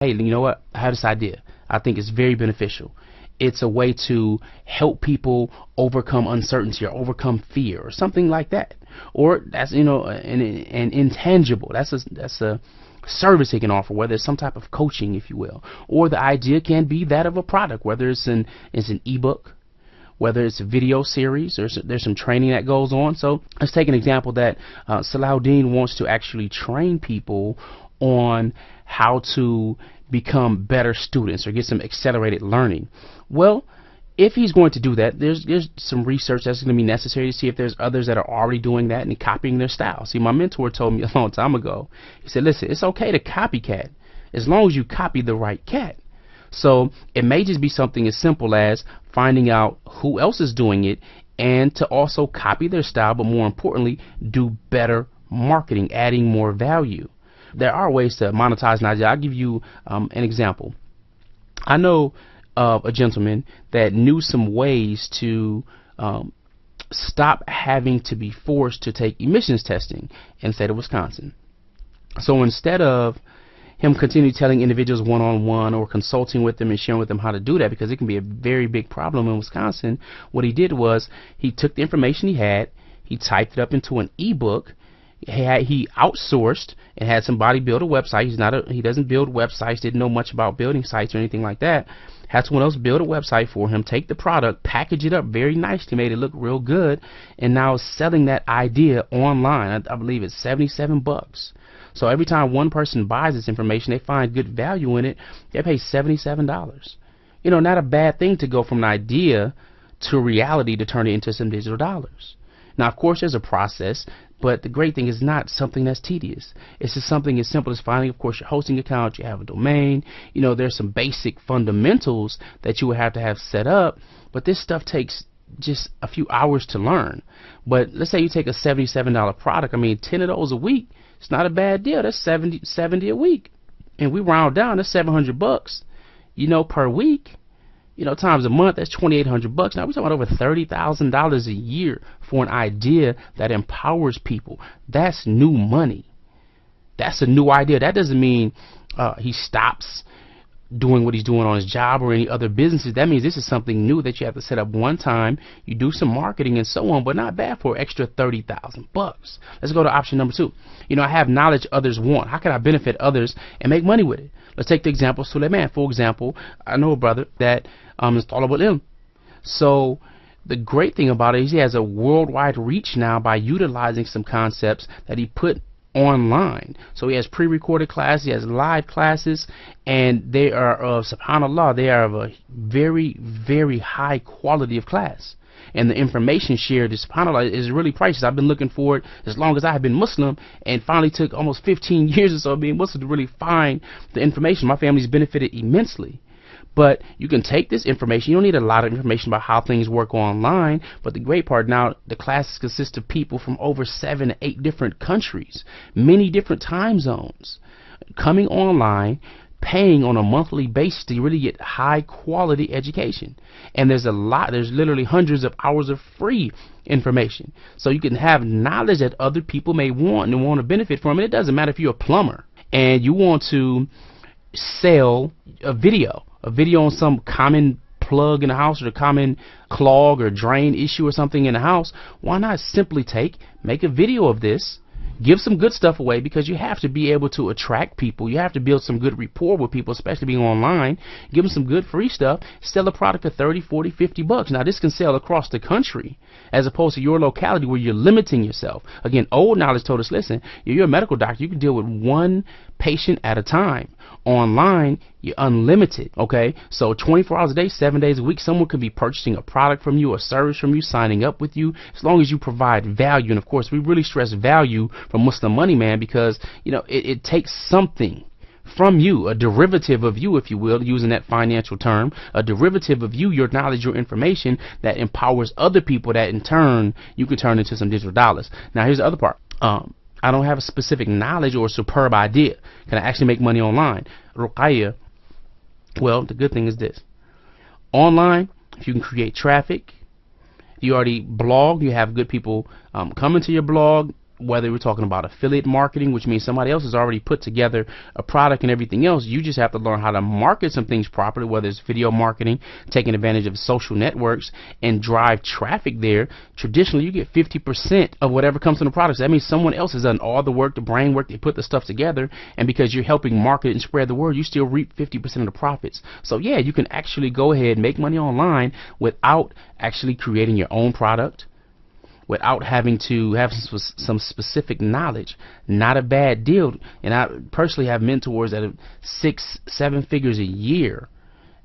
hey, you know what? I have this idea. I think it's very beneficial. It's a way to help people overcome uncertainty or overcome fear or something like that. Or that's, an intangible. That's a service they can offer, whether it's some type of coaching, if you will. Or the idea can be that of a product, whether it's an ebook, whether it's a video series, or there's some training that goes on. So let's take an example that Salahuddin wants to actually train people on how to become better students or get some accelerated learning. Well, if he's going to do that, there's some research that's going to be necessary to see if there's others that are already doing that and copying their style. See, my mentor told me a long time ago, he said, listen, it's okay to copycat as long as you copy the right cat. So it may just be something as simple as finding out who else is doing it and to also copy their style, but more importantly, do better marketing, adding more value. There are ways to monetize an idea. I'll give you an example. I know of a gentleman that knew some ways to stop having to be forced to take emissions testing in the state of Wisconsin. So instead of him continuing telling individuals one-on-one or consulting with them and sharing with them how to do that, because it can be a very big problem in Wisconsin, what he did was he took the information he had, he typed it up into an ebook. He outsourced and had somebody build a website. He doesn't build websites, didn't know much about building sites or anything like that. Had someone else build a website for him, take the product, package it up very nicely, made it look real good, and now is selling that idea online. I believe it's $77. So every time one person buys this information, they find good value in it, they pay $77. Not a bad thing to go from an idea to reality to turn it into some digital dollars. Now, of course, there's a process, but the great thing is not something that's tedious. It's just something as simple as finding, of course, your hosting account, you have a domain. There's some basic fundamentals that you would have to have set up, but this stuff takes just a few hours to learn. But let's say you take a $77 product. 10 of those a week, it's not a bad deal. That's 70 a week. And we round down, that's $700, per week. Times a month, that's $2,800. Now we're talking about over $30,000 a year for an idea that empowers people. That's new money. That's a new idea. That doesn't mean he stops doing what he's doing on his job or any other businesses. That means this is something new that you have to set up one time. You do some marketing and so on, but not bad for an extra $30,000. Let's go to option number 2. I have knowledge others want. How can I benefit others and make money with it? Let's take the example of Suleiman. For example, I know a brother that is talable ilm. So the great thing about it is he has a worldwide reach now by utilizing some concepts that he put online. So he has pre-recorded classes, he has live classes, and they are of, subhanallah, they are of a very, very high quality of class. And the information shared is, subhanallah, is really priceless. I've been looking for it as long as I have been Muslim, and finally took almost 15 years or so of being Muslim to really find the information. My family's benefited immensely. But you can take this information. You don't need a lot of information about how things work online. But the great part now, the classes consist of people from over 7 to 8 different countries, many different time zones, coming online, paying on a monthly basis to really get high quality education. And there's literally hundreds of hours of free information. So you can have knowledge that other people may want and want to benefit from. And it doesn't matter if you're a plumber and you want to sell a video on some common plug in the house or a common clog or drain issue or something in the house. Why not simply make a video of this, give some good stuff away, because you have to be able to attract people. You have to build some good rapport with people, especially being online. Give them some good free stuff. Sell a product for 30, 40, 50 bucks. Now this can sell across the country as opposed to your locality where you're limiting yourself. Again, old knowledge told us, listen, if you're a medical doctor, you can deal with one patient at a time. Online, you're unlimited. Okay, so 24 hours a day, 7 days a week, someone could be purchasing a product from you, a service from you, signing up with you, as long as you provide value. And of course, we really stress value from Muslim Money Man, because it takes something from you, a derivative of you, if you will, using that financial term, a derivative of you, your knowledge, your information, that empowers other people, that in turn you can turn into some digital dollars. Now here's the other part. I don't have a specific knowledge or a superb idea. Can I actually make money online? Ruqayya, well, the good thing is this. Online, if you can create traffic, you already blog, you have good people coming to your blog, whether we're talking about affiliate marketing, which means somebody else has already put together a product and everything else. You just have to learn how to market some things properly, whether it's video marketing, taking advantage of social networks and drive traffic there. Traditionally, you get 50% of whatever comes from the products. That means someone else has done all the work, the brain work, they put the stuff together, and because you're helping market and spread the word, you still reap 50% of the profits. So yeah, you can actually go ahead and make money online without actually creating your own product, without having to have some specific knowledge. Not a bad deal. And I personally have mentors that have 6-7 figures a year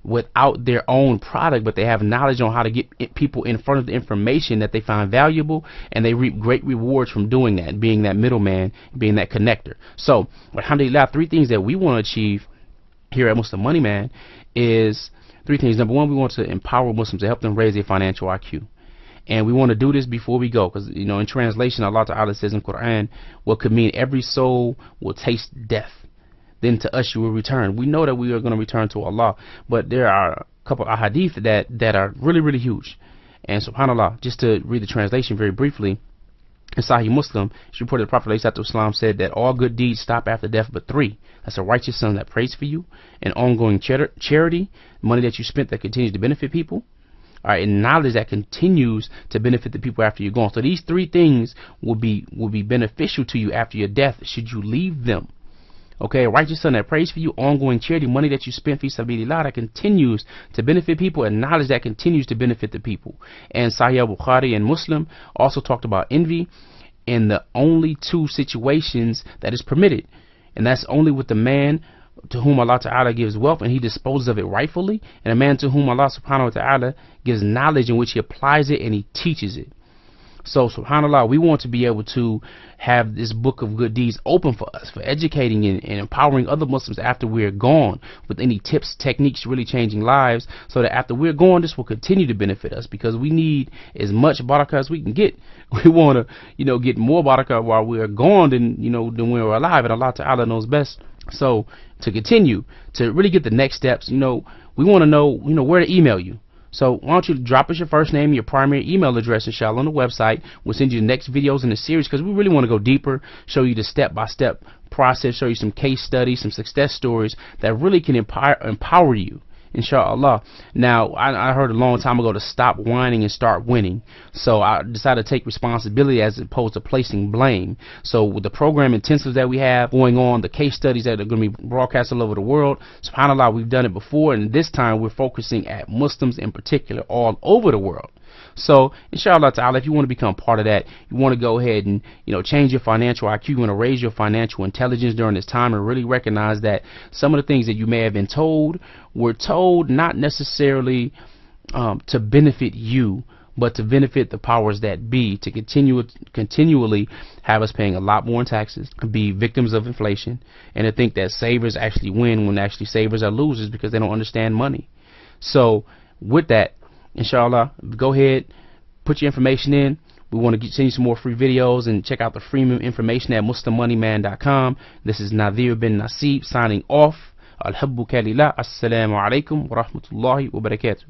without their own product, but they have knowledge on how to get people in front of the information that they find valuable, and they reap great rewards from doing that, being that middleman, being that connector. So alhamdulillah, 3 things that we want to achieve here at Muslim Money Man is 3 things. Number 1, we want to empower Muslims, to help them raise their financial IQ. And we want to do this before we go, because in translation, Allah Ta'ala says in Quran, what could mean every soul will taste death, then to us you will return. We know that we are going to return to Allah, but there are a couple of hadith that are really, really huge. And subhanallah, just to read the translation very briefly, in Sahih Muslim, it's reported the Prophet ﷺ said that all good deeds stop after death but 3. That's a righteous son that prays for you, an ongoing charity, money that you spent that continues to benefit people, all right, and knowledge that continues to benefit the people after you're gone. So these 3 things will be beneficial to you after your death, should you leave them. Okay, a righteous son that prays for you, ongoing charity, money that you spent fi sabilillah that continues to benefit people, and knowledge that continues to benefit the people. And Sahih Bukhari and Muslim also talked about envy in the only 2 situations that is permitted, and that's only with the man to whom Allah Ta'ala gives wealth and he disposes of it rightfully, and a man to whom Allah Subhanahu wa Ta'ala gives knowledge in which he applies it and he teaches it. So subhanallah, we want to be able to have this book of good deeds open for us, for educating and empowering other Muslims after we're gone, with any tips, techniques really changing lives, so that after we're gone, this will continue to benefit us, because we need as much barakah as we can get. We want to get more barakah while we're gone than when we're alive, and Allah Ta'ala knows best. So to continue to really get the next steps, we want to know where to email you. So why don't you drop us your first name, your primary email address, inshallah, on the website. We'll send you the next videos in the series, because we really want to go deeper, show you the step-by-step process, show you some case studies, some success stories that really can empower you, inshallah. Now, I heard a long time ago to stop whining and start winning. So I decided to take responsibility as opposed to placing blame. So with the program intensives that we have going on, the case studies that are going to be broadcast all over the world, subhanallah, we've done it before, and this time we're focusing at Muslims in particular all over the world. So inshallah ta'ala, if you want to become part of that, you want to go ahead and change your financial IQ, you want to raise your financial intelligence during this time, and really recognize that some of the things that you may have been told were told not necessarily to benefit you, but to benefit the powers that be, to continually have us paying a lot more in taxes, be victims of inflation, and to think that savers actually win when actually savers are losers, because they don't understand money. So with that, inshallah, go ahead, put your information in. We want to send you some more free videos, and check out the free information at MuslimMoneyMan.com. This is Nadir bin Nasib signing off. Alhabbuka lillah. Assalamu alaikum wa rahmatullahi wa barakatuh.